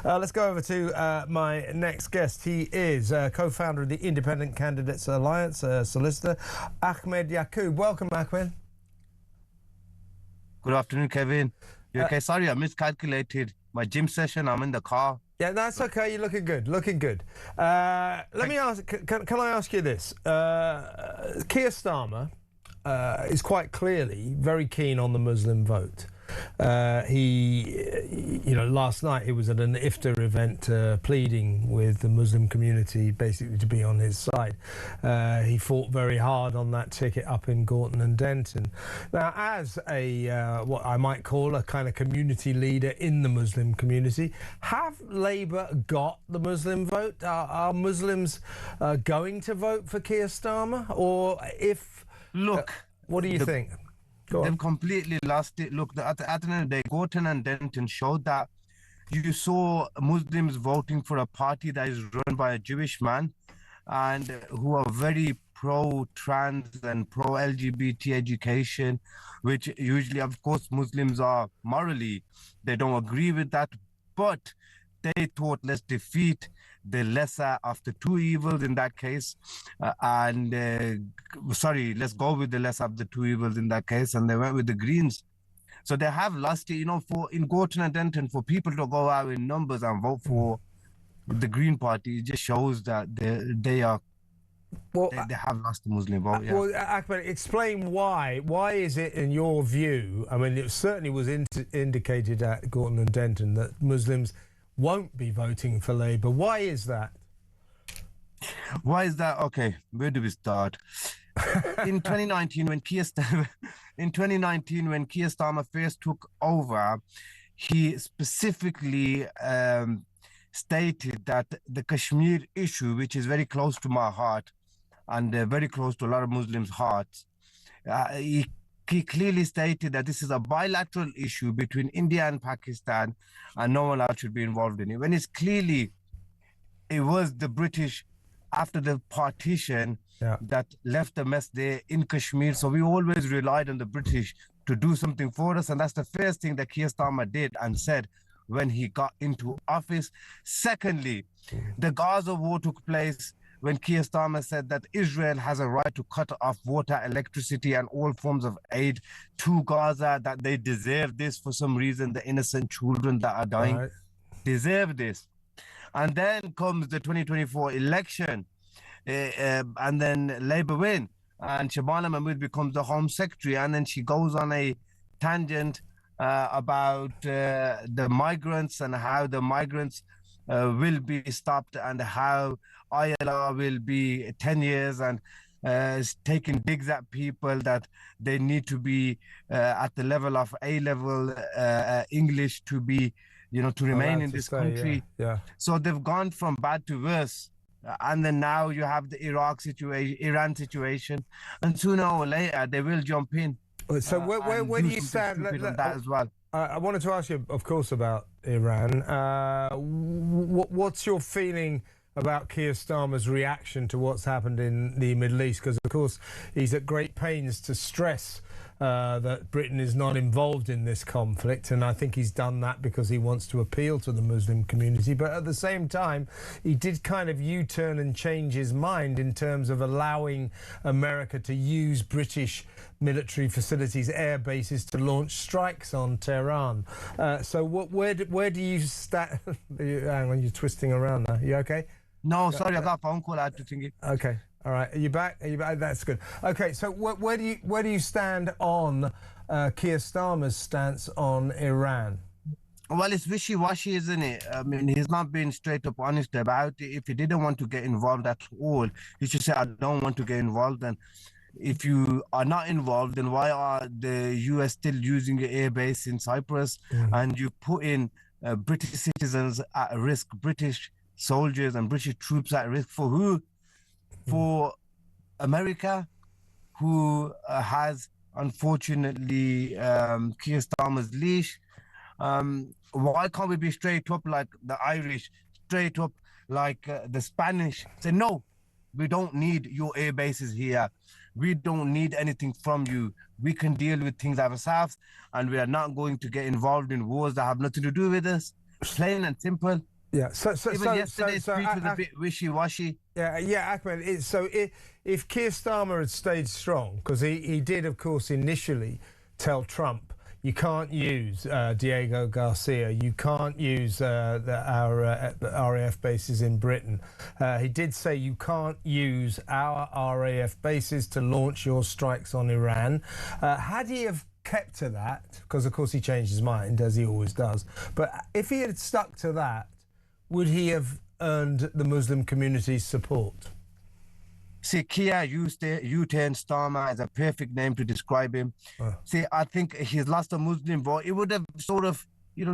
Let's go over to my next guest. He is co-founder of the Independent Candidates Alliance, solicitor, Akhmed Yakoob. Welcome, Akhmed. Good afternoon, Kevin. You okay? Sorry, I miscalculated my gym session. I'm in the car. Yeah, that's okay. You're looking good. Looking good. Let me ask. Can I ask you this? Keir Starmer is quite clearly very keen on the Muslim vote. Last night he was at an iftar event pleading with the Muslim community basically to be on his side. He fought very hard on that ticket up in Gorton and Denton. Now, as a what I might call a kind of community leader in the Muslim community, have Labour got the Muslim vote? Are Muslims going to vote for Keir Starmer? Or if... Look... what do you think? They've completely lost it. Look, at the end of the day, Gorton and Denton showed that you saw Muslims voting for a party that is run by a Jewish man and who are very pro-trans and pro-LGBT education, which usually, of course, Muslims are morally, they don't agree with that, but they thought, let's defeat the lesser of the two evils in that case, let's go with the lesser of the two evils in that case, and they went with the Greens. So they have lost it, in Gorton and Denton, for people to go out in numbers and vote for the Green Party, it just shows that they have lost the Muslim vote. Yeah. Well, Ahmed, explain why. Why is it, in your view, I mean, it certainly was indicated at Gorton and Denton that Muslims won't be voting for Labour. Why is that? Why is that? Okay, where do we start? In 2019, when Keir Starmer first took over, he specifically stated that the Kashmir issue, which is very close to my heart and very close to a lot of Muslims' hearts, he clearly stated that this is a bilateral issue between India and Pakistan and no one else should be involved in it. When it was the British after the partition that left the mess there in Kashmir. So we always relied on the British to do something for us. And that's the first thing that Keir Starmer did and said when he got into office. Secondly, the Gaza war took place when Keir Starmer said that Israel has a right to cut off water, electricity, and all forms of aid to Gaza, that they deserve this for some reason. The innocent children that are dying deserve this. And then comes the 2024 election, and then Labour win, and Shabana Mahmood becomes the Home Secretary, and then she goes on a tangent about the migrants and how the migrants will be stopped and how ILR will be 10 years and taking digs at people that they need to be at the level of A-level English to be, to remain in this country. So they've gone from bad to worse. And then now you have the Iran situation, and sooner or later they will jump in. So where do you stand? That as well. I wanted to ask you, of course, about Iran. What's your feeling about Keir Starmer's reaction to what's happened in the Middle East? Because, of course, he's at great pains to stress that Britain is not involved in this conflict, and I think he's done that because he wants to appeal to the Muslim community. But at the same time, he did kind of U-turn and change his mind in terms of allowing America to use British military facilities, air bases, to launch strikes on Tehran. So where do you stand? Hang on, you're twisting around there. You okay? No, sorry, I got a phone call. I had to think it. Okay. All right, are you back? That's good. Okay, so where do you stand on Keir Starmer's stance on Iran? Well, it's wishy-washy, isn't it? I mean, he's not being straight up honest about it. If he didn't want to get involved at all, he should say, I don't want to get involved. And if you are not involved, then why are the US still using an air base in Cyprus? And you put in British citizens at risk, British soldiers and British troops at risk for who? For America, who has unfortunately Keir Starmer's leash. Why can't we be straight up like the Irish, straight up like the Spanish? Say, no, we don't need your air bases here. We don't need anything from you. We can deal with things ourselves, and we are not going to get involved in wars that have nothing to do with us. Plain and simple. Yeah. Even yesterday's speech was a bit wishy-washy. Yeah, Ahmed. If Keir Starmer had stayed strong, because he did, of course, initially tell Trump, you can't use Diego Garcia, you can't use our RAF bases in Britain. He did say you can't use our RAF bases to launch your strikes on Iran. Had he have kept to that, because of course he changed his mind, as he always does, but if he had stuck to that, would he have earned the Muslim community's support? See, Keir used U-turn Starmer as a perfect name to describe him. See, I think he's lost a Muslim vote. He would have sort of,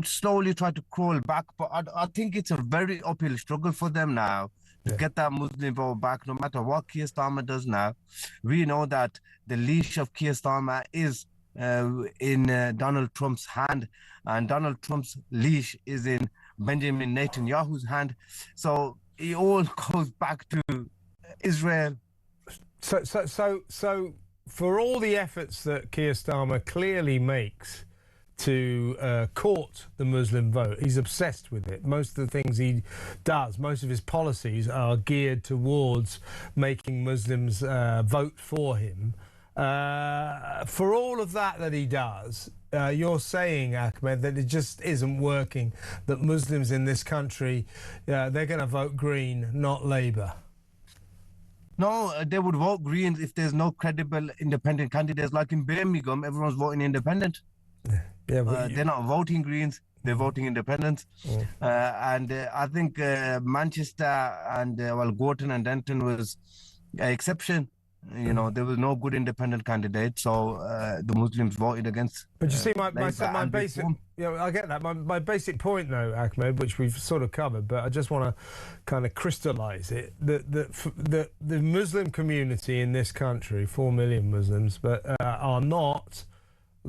slowly tried to crawl back. But I think it's a very uphill struggle for them now to get that Muslim vote back, no matter what Keir Starmer does now. We know that the leash of Keir Starmer is in Donald Trump's hand, and Donald Trump's leash is in Benjamin Netanyahu's hand. So it all goes back to Israel. So for all the efforts that Keir Starmer clearly makes to court the Muslim vote, he's obsessed with it. Most of the things he does, most of his policies are geared towards making Muslims vote for him. For all of that he does, you're saying, Ahmed, that it just isn't working, that Muslims in this country, they're going to vote Green, not Labour. No, they would vote Greens if there's no credible independent candidates. Like in Birmingham, everyone's voting independent. Yeah, but they're not voting Greens, they're voting independents. And I think Manchester and, Gorton and Denton was an exception. There was no good independent candidate, so the Muslims voted against. But you see, my basic, I get that. My basic point, though, Ahmed, which we've sort of covered, but I just want to kind of crystallise it: that the Muslim community in this country, 4 million Muslims, but are not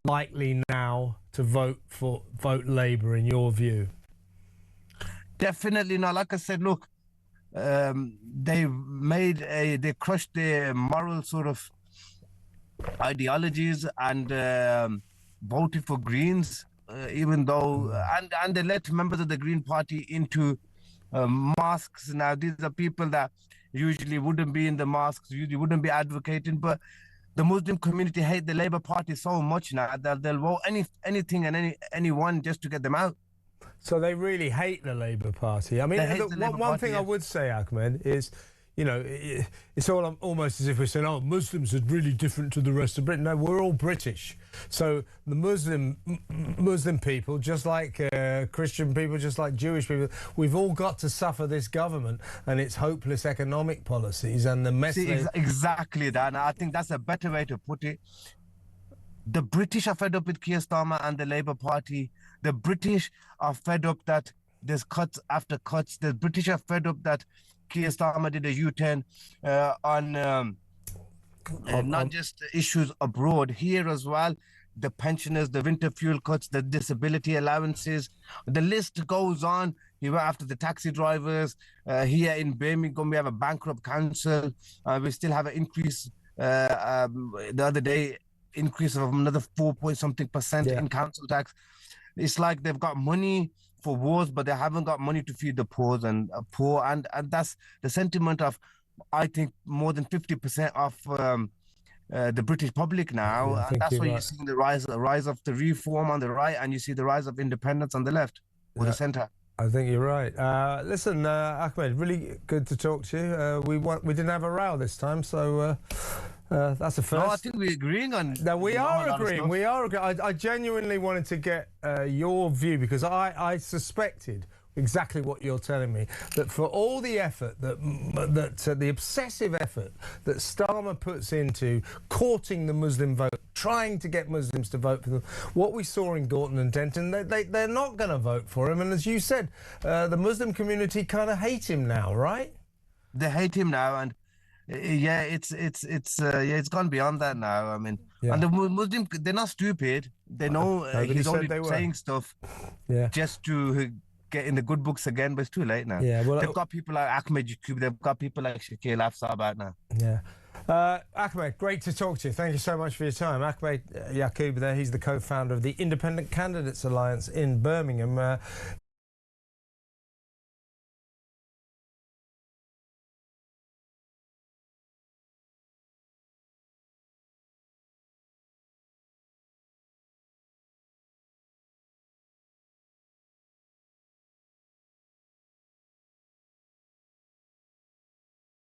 likely now to vote Labour, in your view. Definitely not. Like I said, look. They crushed their moral sort of ideologies and voted for Greens, even though and they let members of the Green Party into mosques. Now these are people that usually wouldn't be in the mosques, usually wouldn't be advocating, but the Muslim community hate the Labour Party so much now that they'll vote anything and anyone just to get them out. So they really hate the Labour Party. I mean, one thing I would say, Ahmed, is, it's almost as if we're saying, oh, Muslims are really different to the rest of Britain. No, we're all British. So the Muslim people, just like Christian people, just like Jewish people, we've all got to suffer this government and its hopeless economic policies and the mess. Exactly that. And I think that's a better way to put it. The British are fed up with Keir Starmer and the Labour Party. The British are fed up that there's cuts after cuts. The British are fed up that Keir Starmer did a U-turn on not just issues abroad, here as well. The pensioners, the winter fuel cuts, the disability allowances. The list goes on. He went after the taxi drivers. Here in Birmingham, we have a bankrupt council. We still have an increase the other day. Increase of another 4% in council tax. It's like they've got money for wars, but they haven't got money to feed the poor, and that's the sentiment of, I think, more than 50% of the British public now, and that's why you're seeing the rise of the reform on the right, and you see the rise of independence on the left or the centre. I think you're right. Listen, Ahmed, really good to talk to you. We didn't have a row this time, so that's a first. No, I think we're agreeing on. No, we are agreeing. We are agreeing. I genuinely wanted to get your view, because I suspected exactly what you're telling me, that for all the effort that the obsessive effort that Starmer puts into courting the Muslim vote, trying to get Muslims to vote for them, what we saw in Gorton and Denton, they're not going to vote for him. And as you said, the Muslim community kind of hate him now, right? They hate him now, and it's gone beyond that now. I mean, and the Muslim, they're not stupid. They know he's only saying stuff just to get in the good books again, but it's too late now. Yeah, well, they've got people like Akhmed Yakoob, they've got people like Sir Keir out now. Yeah. Akhmed, great to talk to you. Thank you so much for your time. Akhmed Yakoob there, he's the co-founder of the Independent Candidates Alliance in Birmingham.